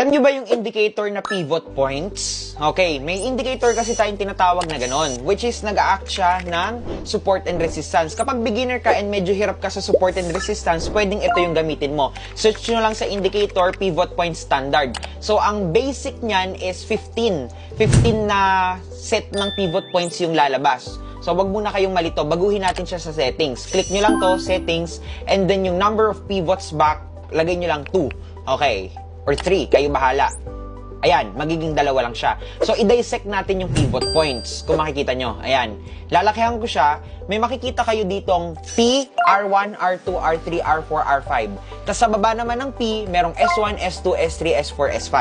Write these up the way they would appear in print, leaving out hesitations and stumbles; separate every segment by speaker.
Speaker 1: Alam nyo ba yung indicator na pivot points? Okay, may indicator kasi tayong tinatawag na ganon, which is nag-a-act siya ng support and resistance. Kapag beginner ka and medyo hirap ka sa support and resistance, pwedeng ito yung gamitin mo. Search nyo lang sa indicator pivot point standard. So, ang basic niyan is 15. 15 na set ng pivot points yung lalabas. So, wag muna kayong malito. Baguhin natin siya sa settings. Click nyo lang to, settings, and then yung number of pivots back, lagay nyo lang 2. Okay. Or 3, kayo bahala. Ayan, magiging dalawa lang siya. So, i-dissect natin yung pivot points. Kung makikita nyo, ayan. Lalakihan ko siya. May makikita kayo ditong P, R1, R2, R3, R4, R5. Tapos sa baba naman ng P, merong S1, S2, S3, S4, S5.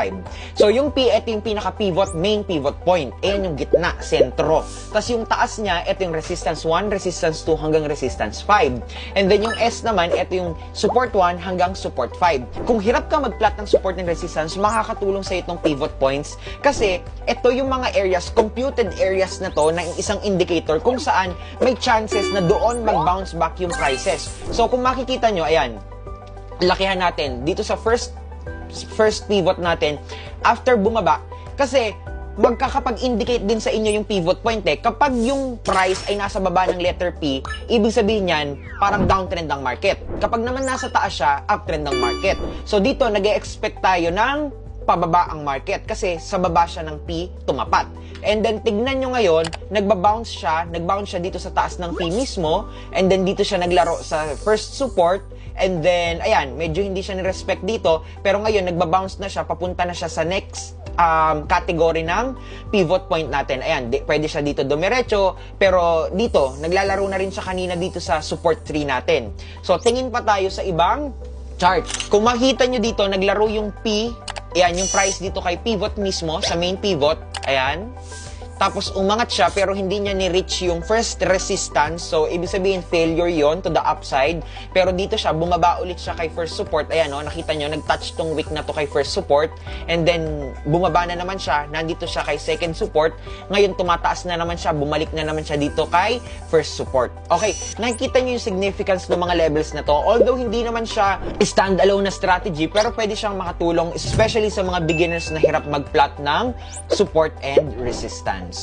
Speaker 1: So, yung P, ito yung pinaka-pivot, main pivot point. Ayan yung gitna, sentro. Tapos yung taas niya, ito yung resistance 1, resistance 2, hanggang resistance 5. And then yung S naman, ito yung support 1 hanggang support 5. Kung hirap ka mag-plot ng support and resistance, makakatulong sa itong pivot points. Kasi, ito yung mga areas, computed areas na to, ng isang indicator kung saan may chances na doon mag-bounce back yung prices. So, kung makikita nyo, ayan, lakihan natin dito sa first pivot natin after bumaba, kasi magkakapag-indicate din sa inyo yung pivot point kapag yung price ay nasa baba ng letter P, ibig sabihin yan parang downtrend ang market. Kapag naman nasa taas siya, uptrend ang market. So dito nag-e-expect tayo ng pababa ang market kasi sa baba siya ng P tumapat. And then tignan nyo ngayon, nagba-bounce siya dito sa taas ng P mismo, and then dito siya naglaro sa first support, and then ayan, medyo hindi siya ni-respect dito, pero ngayon nagba-bounce na siya, papunta na siya sa next category ng pivot point natin. Ayan, pwede siya dito dumiretso, pero dito, naglalaro na rin siya kanina dito sa support 3 natin. So, tingin pa tayo sa ibang chart. Kung makita nyo dito, naglaro yung P, ayan, yung price dito kay pivot mismo, sa main pivot, ayan. Tapos umangat siya pero hindi niya ni-reach yung first resistance. So, ibig sabihin failure yon to the upside. Pero dito siya, bumaba ulit siya kay first support. Ayan, no, nakita nyo, nag-touch tong wick na to kay first support. And then, bumaba na naman siya. Nandito siya kay second support. Ngayon, tumataas na naman siya. Bumalik na naman siya dito kay first support. Okay, nakikita nyo yung significance ng mga levels na to. Although, hindi naman siya stand-alone na strategy, pero pwede siyang makatulong, especially sa mga beginners na hirap mag-plot ng support and resistance.